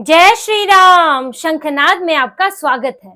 जय श्री राम। शंखनाद में आपका स्वागत है।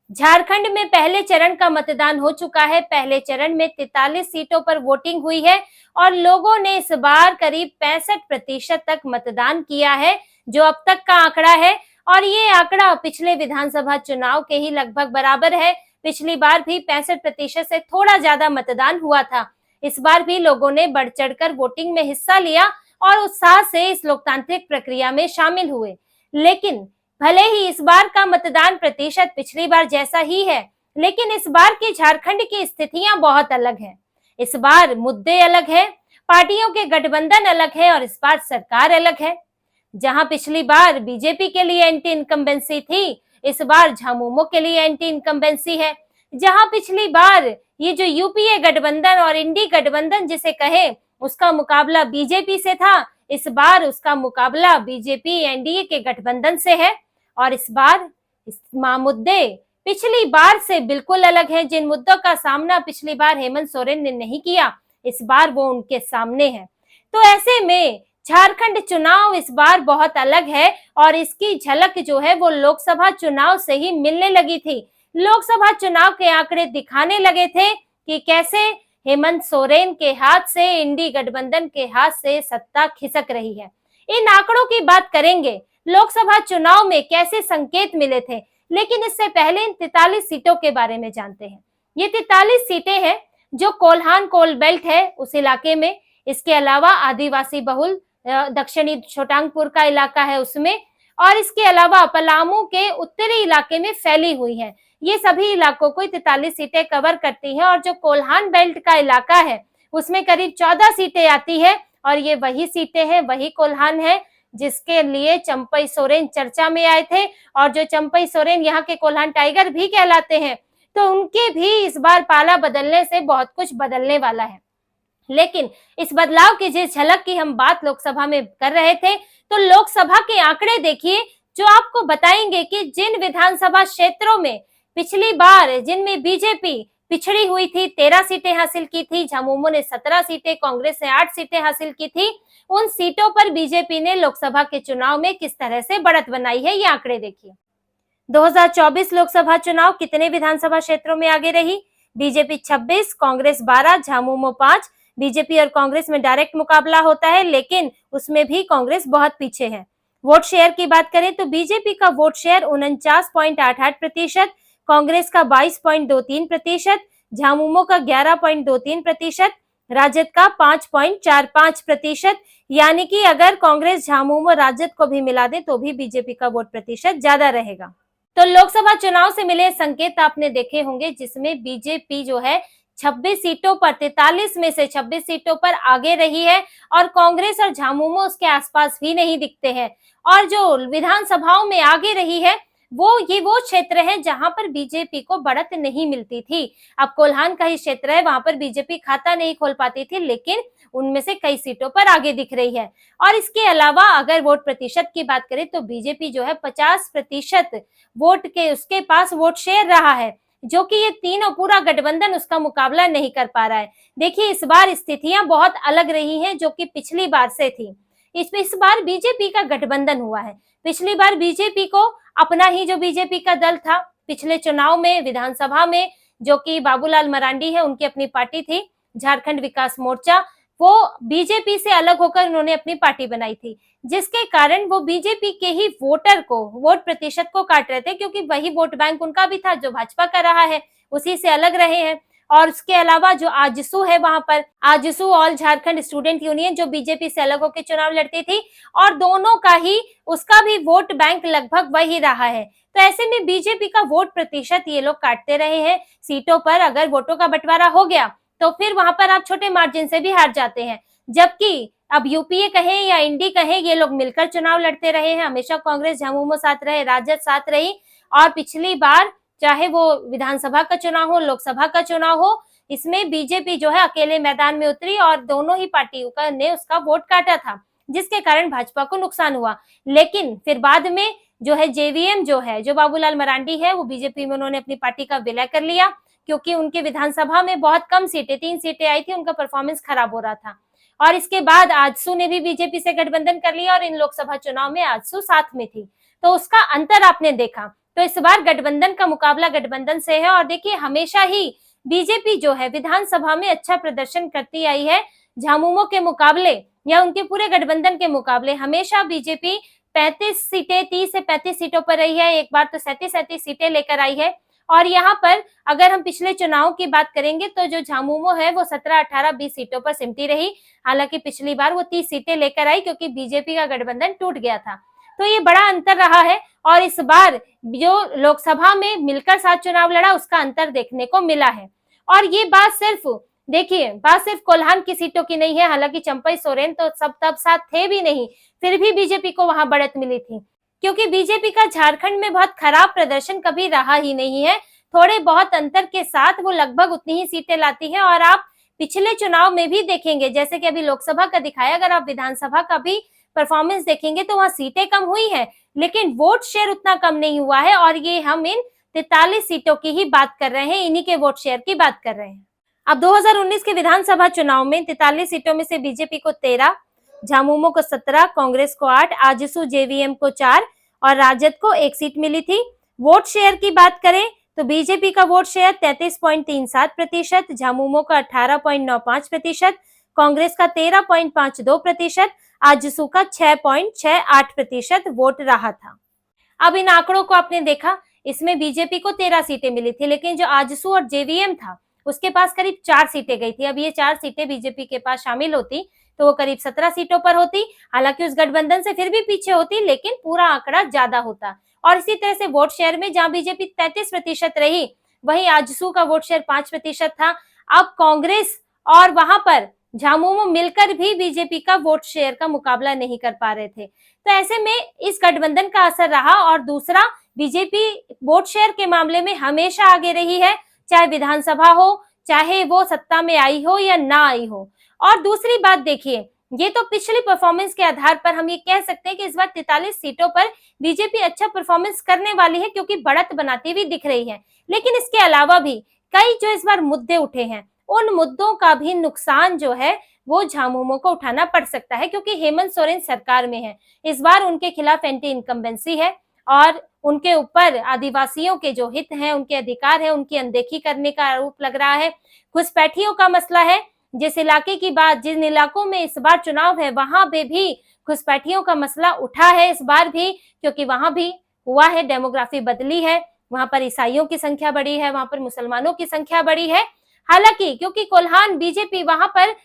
झारखंड में पहले चरण का मतदान हो चुका है। पहले चरण में 43 सीटों पर वोटिंग हुई है और लोगों ने इस बार करीब 65% तक मतदान किया है, जो अब तक का आंकड़ा है। और ये आंकड़ा पिछले विधानसभा चुनाव के ही लगभग बराबर है। पिछली बार भी 65% से थोड़ा ज्यादा मतदान हुआ था। इस बार भी लोगों ने बढ़ चढ़कर वोटिंग में हिस्सा लिया और उत्साह से इस लोकतांत्रिक प्रक्रिया में शामिल हुए। लेकिन भले ही इस बार का मतदान प्रतिशत पिछली बार जैसा ही है, लेकिन इस बार की झारखंड की स्थितियां बहुत अलग हैं। इस बार मुद्दे अलग हैं, पार्टियों के गठबंधन अलग है और इस बार सरकार अलग है। जहां पिछली बार बीजेपी के लिए एंटी इनकम्बेंसी थी, इस बार झामुमो के लिए एंटी इनकम्बेंसी है। जहां पिछली बार ये जो यूपीए गठबंधन और इंडी गठबंधन जिसे कहे, उसका मुकाबला बीजेपी से था, इस बार उसका मुकाबला बीजेपी एनडीए के गठबंधन से है। और इस बार मुद्दे पिछली बार से बिल्कुल अलग है। जिन मुद्दों का सामना पिछली बार हेमंत सोरेन ने नहीं किया, इस बार वो उनके सामने है। तो ऐसे में झारखंड चुनाव इस बार बहुत अलग है और इसकी झलक जो है वो लोकसभा चुनाव से ही मिलने लगी थी। लोकसभा चुनाव के आंकड़े दिखाने लगे थे कि कैसे हेमंत सोरेन के हाथ से, इंडी गठबंधन के हाथ से सत्ता खिसक रही है। इन आंकड़ों की बात करेंगे, लोकसभा चुनाव में कैसे संकेत मिले थे। लेकिन इससे पहले इन 43 सीटों के बारे में जानते हैं। ये 43 सीटें हैं जो कोल्हान कोल बेल्ट है उस इलाके में। इसके अलावा आदिवासी बहुल दक्षिणी छोटांगपुर का इलाका है उसमें, और इसके अलावा पलामू के उत्तरी इलाके में फैली हुई है। ये सभी इलाकों को 43 सीटें कवर करती हैं और जो कोल्हान बेल्ट का इलाका है उसमें करीब 14 सीटें आती है। और ये वही सीटें हैं, वही कोल्हान है जिसके लिए चंपई सोरेन चर्चा में आए थे। और जो चंपई सोरेन यहाँ के कोल्हान टाइगर भी कहलाते हैं, तो उनके भी इस बार पाला बदलने से बहुत कुछ बदलने वाला है। लेकिन इस बदलाव की जिस झलक की हम बात लोकसभा में कर रहे थे, तो लोकसभा के आंकड़े देखिए जो आपको बताएंगे कि जिन विधानसभा क्षेत्रों में पिछली बार जिनमें बीजेपी पिछड़ी हुई थी, 13 सीटें हासिल की थी, झामुमो ने 17 सीटें, कांग्रेस ने 8 सीटें हासिल की थी, उन सीटों पर बीजेपी ने लोकसभा के चुनाव में किस तरह से बढ़त बनाई है, ये आंकड़े देखिए। 2024 लोकसभा चुनाव कितने विधानसभा क्षेत्रों में आगे रही? बीजेपी 26, कांग्रेस 12, झामुमो 5। बीजेपी और कांग्रेस में डायरेक्ट मुकाबला होता है, लेकिन उसमें भी कांग्रेस बहुत पीछे है। वोट शेयर की बात करें तो बीजेपी का वोट शेयर 49.88%, कांग्रेस का 22.23%, झामुमो का 11.23%, राजद का 5.45%। यानी कि अगर कांग्रेस, झामुमो, राजद को भी मिला दे तो भी बीजेपी का वोट प्रतिशत ज्यादा रहेगा। तो लोकसभा चुनाव से मिले संकेत आपने देखे होंगे, जिसमें बीजेपी जो है 26 सीटों पर, 43 में से 26 सीटों पर आगे रही है और कांग्रेस और झामुमो उसके आसपास भी नहीं दिखते हैं। और जो विधानसभाओं में आगे रही है वो क्षेत्र है जहां पर बीजेपी को बढ़त नहीं मिलती थी। अब कोल्हान का ही क्षेत्र है, वहां पर बीजेपी खाता नहीं खोल पाती थी, लेकिन उनमें से कई सीटों पर आगे दिख रही है। और इसके अलावा अगर वोट प्रतिशत की बात करें तो बीजेपी जो है 50% वोट के उसके पास वोट शेयर रहा है, जो कि ये तीनों पूरा गठबंधन उसका मुकाबला नहीं कर पा रहा है। देखिए इस बार स्थितियां बहुत अलग रही हैं जो कि पिछली बार से थी। इस बार बीजेपी का गठबंधन हुआ है। पिछली बार बीजेपी को अपना ही जो बीजेपी का दल था, पिछले चुनाव में विधानसभा में, जो कि बाबूलाल मरांडी है, उनकी अपनी पार्टी थी झारखंड विकास मोर्चा, वो बीजेपी से अलग होकर उन्होंने अपनी पार्टी बनाई थी, जिसके कारण वो बीजेपी के ही वोटर को, वोट प्रतिशत को काट रहे थे, क्योंकि वही वोट बैंक उनका भी था जो भाजपा का रहा है, उसी से अलग रहे हैं। और उसके अलावा जो आजसू है, वहां पर AJSU all Jharkhand student union, जो बीजेपी से अलग होकर चुनाव लड़ती थी, और दोनों का ही, उसका भी वोट बैंक लगभग वही रहा है। तो ऐसे में बीजेपी का वोट प्रतिशत ये लोग काटते रहे हैं। सीटों पर अगर वोटों का बंटवारा हो गया तो फिर वहां पर आप छोटे मार्जिन से भी हार जाते हैं। जबकि अब यूपीए कहें या इंडी कहें, ये लोग मिलकर चुनाव लड़ते रहे हैं। हमेशा कांग्रेस, झामुमो साथ रहे, राजद साथ रही। और पिछली बार चाहे वो विधानसभा का चुनाव हो, लोकसभा का चुनाव हो, इसमें बीजेपी जो है अकेले मैदान में उतरी और दोनों ही पार्टियों का ने उसका वोट काटा था, जिसके कारण भाजपा को नुकसान हुआ। लेकिन फिर बाद में जो है जेवीएम जो है, जो बाबूलाल मरांडी है, वो बीजेपी में उन्होंने अपनी पार्टी का विलय कर लिया, क्योंकि उनके विधानसभा में बहुत कम सीटें, 3 सीटें आई थी, उनका परफॉर्मेंस खराब हो रहा था। और इसके बाद आजसू ने भी बीजेपी से गठबंधन कर लिया और इन लोकसभा चुनाव में आजसू साथ में थी। तो उसका अंतर आपने देखा। तो इस बार गठबंधन का मुकाबला गठबंधन से है और देखिए हमेशा ही बीजेपी जो है विधानसभा में अच्छा प्रदर्शन करती आई है। झामुमो के मुकाबले या उनके पूरे गठबंधन के मुकाबले हमेशा बीजेपी 35 सीटें 30 से 35 सीटों पर रही है, एक बार तो 37 सीटें लेकर आई है। और यहाँ पर अगर हम पिछले चुनाव की बात करेंगे तो जो झामुमो है वो 17, 18, 20 सीटों पर सिमटी रही। हालांकि पिछली बार वो 30 सीटें लेकर आई क्योंकि बीजेपी का गठबंधन टूट गया था। तो ये बड़ा अंतर रहा है और इस बार जो लोकसभा में मिलकर साथ चुनाव लड़ा उसका अंतर देखने को मिला है। और ये बात सिर्फ कोल्हान की सीटों की नहीं है। हालांकि चंपई सोरेन तो सब तब साथ थे भी नहीं, फिर भी बीजेपी को वहां बढ़त मिली थी, क्योंकि बीजेपी का झारखंड में बहुत खराब प्रदर्शन कभी रहा ही नहीं है। थोड़े बहुत अंतर के साथ वो लगभग उतनी ही सीटें लाती है। और आप पिछले चुनाव में भी देखेंगे, जैसे कि अभी लोकसभा का दिखाया, अगर आप विधानसभा का भी परफॉर्मेंस देखेंगे तो वहां सीटें कम हुई है लेकिन वोट शेयर उतना कम नहीं हुआ है। और ये हम इन 43 सीटों की ही बात कर रहे हैं, इन्हीं के वोट शेयर की बात कर रहे हैं। अब 2019 के विधानसभा चुनाव में 43 सीटों में से बीजेपी को 13, झामुमो को 17, कांग्रेस को 8, आजसू जेवीएम को 4 और राजद को 1 सीट मिली थी। वोट शेयर की बात करें तो बीजेपी का वोट शेयर 33.37%, झामुमो का 18.95%, कांग्रेस का 13.52%, आजसू का 6.68% वोट रहा था। अब इन आंकड़ों को आपने देखा, इसमें बीजेपी को 13 सीटें मिली थी लेकिन जो आजसू और जेवीएम था उसके पास करीब 4 सीटें गई थी। अब ये 4 सीटें बीजेपी के पास शामिल होती तो वो करीब 17 सीटों पर होती। हालांकि उस गठबंधन से फिर भी पीछे होती लेकिन पूरा आंकड़ा ज्यादा होता। और इसी तरह से वोट शेयर में जहां बीजेपी 33% रही वहीं आजसू का वोट शेयर 5% था। अब कांग्रेस और वहां पर झामुमो मिलकर भी बीजेपी का वोट शेयर का मुकाबला नहीं कर पा रहे थे। तो ऐसे में इस गठबंधन का असर रहा। और दूसरा, बीजेपी वोट शेयर के मामले में हमेशा आगे रही है, चाहे विधानसभा हो, चाहे वो सत्ता में आई हो या ना आई हो। और दूसरी बात देखिए, ये तो पिछली परफॉर्मेंस के आधार पर हम ये कह सकते हैं कि इस बार 43 सीटों पर बीजेपी अच्छा परफॉर्मेंस करने वाली है क्योंकि बढ़त बनाती हुई दिख रही है। लेकिन इसके अलावा भी कई जो इस बार मुद्दे उठे हैं उन मुद्दों का भी नुकसान जो है वो झामुमो को उठाना पड़ सकता है क्योंकि हेमंत सोरेन सरकार में है। इस बार उनके खिलाफ एंटी इनकम्बेंसी है और उनके ऊपर आदिवासियों के जो हित हैं, उनके अधिकार है, उनकी अनदेखी करने का आरोप लग रहा है। घुसपैठियों का मसला है, जिस इलाके की बात, जिन इलाकों में इस बार चुनाव है वहां पे भी घुसपैठियों का मसला उठा है इस बार भी, क्योंकि वहां भी हुआ है, डेमोग्राफी बदली है, वहां पर ईसाइयों की संख्या बढ़ी है, वहां पर मुसलमानों की संख्या बढ़ी है। हालांकि क्योंकि कोल्हान बीजेपी वहां पर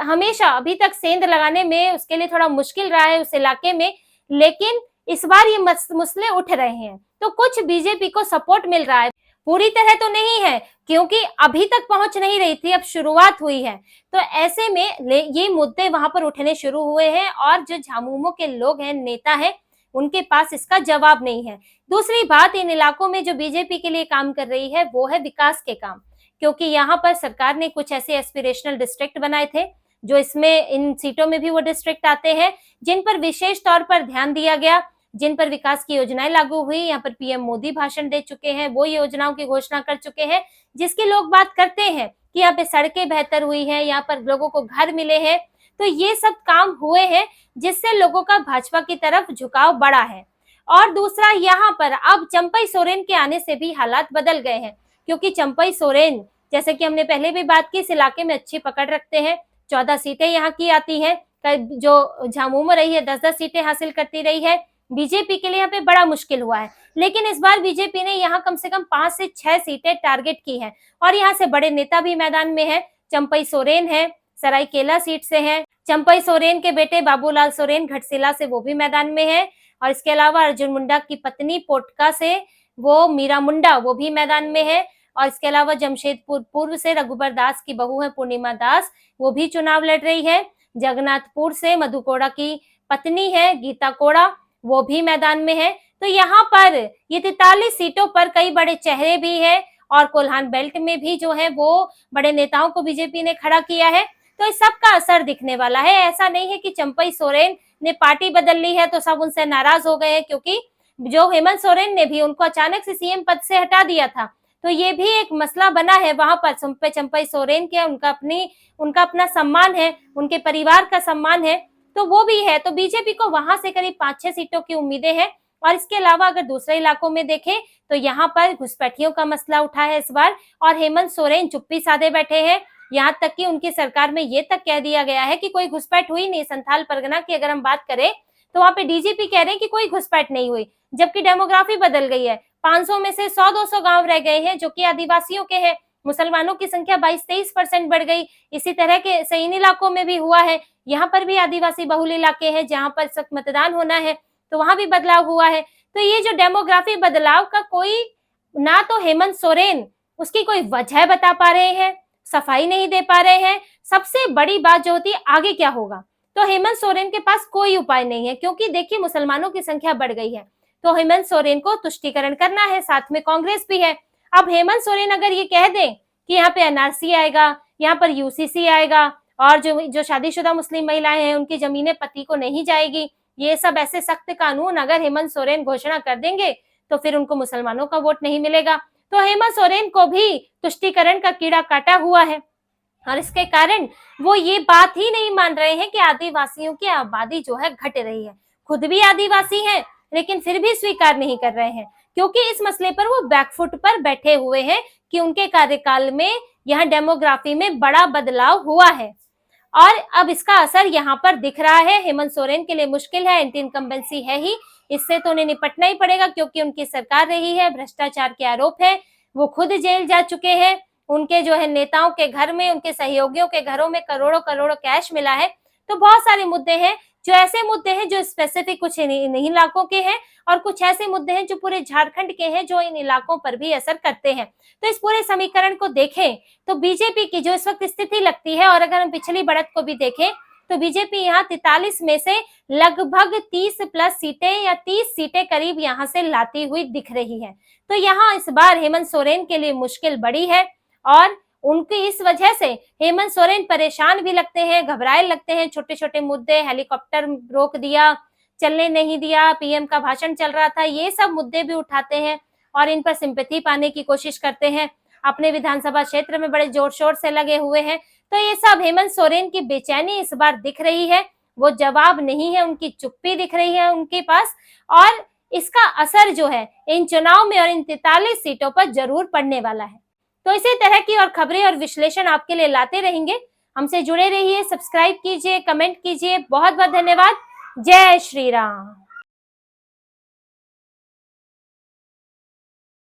हमेशा अभी तक सेंध लगाने में उसके लिए थोड़ा मुश्किल रहा है उस इलाके में, लेकिन इस बार ये मसले उठ रहे हैं तो कुछ बीजेपी को सपोर्ट मिल रहा है। पूरी तरह तो नहीं है क्योंकि अभी तक पहुंच नहीं रही थी, अब शुरुआत हुई है। तो ऐसे में ये मुद्दे वहां पर उठने शुरू हुए हैं और जो झामुमो के लोग हैं, नेता हैं, उनके पास इसका जवाब नहीं है। दूसरी बात, इन इलाकों में जो बीजेपी के लिए काम कर रही है वो है विकास के काम, क्योंकि यहाँ पर सरकार ने कुछ ऐसे एस्पिरेशनल डिस्ट्रिक्ट बनाए थे जो इसमें इन सीटों में भी वो डिस्ट्रिक्ट आते हैं जिन पर विशेष तौर पर ध्यान दिया गया, जिन पर विकास की योजनाएं लागू हुई। यहाँ पर पीएम मोदी भाषण दे चुके हैं, वो योजनाओं की घोषणा कर चुके हैं जिसकी लोग बात करते हैं कि यहाँ पे सड़कें बेहतर हुई हैं, यहाँ पर लोगों को घर मिले हैं। तो ये सब काम हुए हैं जिससे लोगों का भाजपा की तरफ झुकाव बढ़ा है। और दूसरा, यहाँ पर अब चंपई सोरेन के आने से भी हालात बदल गए हैं क्योंकि चंपई सोरेन, जैसे कि हमने पहले भी बात की, इस इलाके में अच्छी पकड़ रखते हैं। 14 सीटें यहाँ की आती हैं, जो झामुमो रही है 10-10 सीटें हासिल करती रही है। बीजेपी के लिए यहाँ पे बड़ा मुश्किल हुआ है, लेकिन इस बार बीजेपी ने यहाँ कम से कम 5 से 6 सीटें टारगेट की हैं और यहाँ से बड़े नेता भी मैदान में है। चंपई सोरेन है, सरायकेला सीट से है, चंपई सोरेन के बेटे बाबूलाल सोरेन घटसिला से वो भी मैदान में है, और इसके अलावा अर्जुन मुंडा की पत्नी पोटका से वो मीरा मुंडा, वो भी मैदान में है, और इसके अलावा जमशेदपुर पूर्व से रघुबर दास की बहू है पूर्णिमा दास, वो भी चुनाव लड़ रही है। जगन्नाथपुर से मधु कोड़ा की पत्नी है गीता कोड़ा, वो भी मैदान में है। तो यहाँ पर ये 43 सीटों पर कई बड़े चेहरे भी हैं और कोल्हान बेल्ट में भी जो है वो बड़े नेताओं को बीजेपी ने खड़ा किया है। तो इस सब का असर दिखने वाला है। ऐसा नहीं है कि चंपई सोरेन ने पार्टी बदल ली है तो सब उनसे नाराज हो गए हैं, क्योंकि जो हेमंत सोरेन ने भी उनको अचानक से सीएम पद से हटा दिया था, तो ये भी एक मसला बना है वहां पर। चंपई सोरेन के उनका अपना सम्मान है, उनके परिवार का सम्मान है, तो वो भी है। तो बीजेपी को वहां से करीब 5-6 सीटों की उम्मीदें हैं और इसके अलावा अगर दूसरे इलाकों में देखें तो यहाँ पर घुसपैठियों का मसला उठा है इस बार, और हेमंत सोरेन चुप्पी साधे बैठे हैं। यहाँ तक कि उनकी सरकार में ये तक कह दिया गया है कि कोई घुसपैठ हुई नहीं। संथाल परगना की अगर हम बात करें तो वहां पे डीजीपी कह रहे हैं कि कोई घुसपैठ नहीं हुई, जबकि डेमोग्राफी बदल गई है। 500 में से 100-200 गांव रह गए हैं जो कि आदिवासियों के हैं। मुसलमानों की संख्या 22-23% बढ़ गई। इसी तरह के इन इलाकों में भी हुआ है। यहाँ पर भी आदिवासी बहुल इलाके हैं जहां पर सख्त मतदान होना है, तो वहां भी बदलाव हुआ है। तो ये जो डेमोग्राफी बदलाव का कोई ना तो हेमंत सोरेन उसकी कोई वजह बता पा रहे हैं, सफाई नहीं दे पा रहे हैं। सबसे बड़ी बात जो होती है आगे क्या होगा, तो हेमंत सोरेन के पास कोई उपाय नहीं है, क्योंकि देखिए मुसलमानों की संख्या बढ़ गई है, तो हेमंत सोरेन को तुष्टीकरण करना है, साथ में कांग्रेस भी है। अब हेमंत सोरेन अगर ये कह दें कि यहाँ पे एनआरसी आएगा, यहाँ पर यूसीसी आएगा, और जो शादीशुदा मुस्लिम महिलाएं हैं उनकी जमीनें पति को नहीं जाएगी, ये सब ऐसे सख्त कानून अगर हेमंत सोरेन घोषणा कर देंगे तो फिर उनको मुसलमानों का वोट नहीं मिलेगा। तो हेमंत सोरेन को भी तुष्टीकरण का कीड़ा काटा हुआ है, और इसके कारण वो ये बात ही नहीं मान रहे हैं कि आदिवासियों की आबादी जो है घट रही है। खुद भी आदिवासी हैं लेकिन फिर भी स्वीकार नहीं कर रहे हैं, क्योंकि इस मसले पर वो बैकफुट पर बैठे हुए हैं कि उनके कार्यकाल में यहाँ डेमोग्राफी में बड़ा बदलाव हुआ है, और अब इसका असर यहाँ पर दिख रहा है। हेमंत सोरेन के लिए मुश्किल है, एंटी इनकम्बेंसी है ही, इससे तो उन्हें निपटना ही पड़ेगा, क्योंकि उनकी सरकार रही है, भ्रष्टाचार के आरोप है, वो खुद जेल जा चुके हैं, उनके जो है नेताओं के घर में, उनके सहयोगियों के घरों में करोड़ों करोड़ों कैश मिला है। तो बहुत सारे मुद्दे हैं, जो ऐसे मुद्दे हैं जो स्पेसिफिक कुछ इन इलाकों के हैं, और कुछ ऐसे मुद्दे हैं जो पूरे झारखंड के हैं, जो इन इलाकों पर भी असर करते हैं। तो इस पूरे समीकरण को देखें तो बीजेपी की जो इस वक्त स्थिति लगती है, और अगर हम पिछली बढ़त को भी देखें तो बीजेपी यहाँ 43 में से लगभग 30+ सीटें या 30 सीटें करीब यहाँ से लाती हुई दिख रही है। तो यहाँ इस बार हेमंत सोरेन के लिए मुश्किल बड़ी है, और उनकी इस वजह से हेमंत सोरेन परेशान भी लगते हैं, घबराए लगते हैं। छोटे छोटे मुद्दे, हेलीकॉप्टर रोक दिया, चलने नहीं दिया, पीएम का भाषण चल रहा था, ये सब मुद्दे भी उठाते हैं और इन पर सिंपैथी पाने की कोशिश करते हैं। अपने विधानसभा क्षेत्र में बड़े जोर शोर से लगे हुए हैं। तो ये सब हेमंत सोरेन की बेचैनी इस बार दिख रही है, वो जवाब नहीं है, उनकी चुप्पी दिख रही है उनके पास, और इसका असर जो है इन चुनाव में और इन 43 सीटों पर जरूर पड़ने वाला है। तो इसी तरह की और खबरें और विश्लेषण आपके लिए लाते रहेंगे। हमसे जुड़े रहिए, सब्सक्राइब कीजिए, कमेंट कीजिए। बहुत बहुत धन्यवाद। जय श्री राम।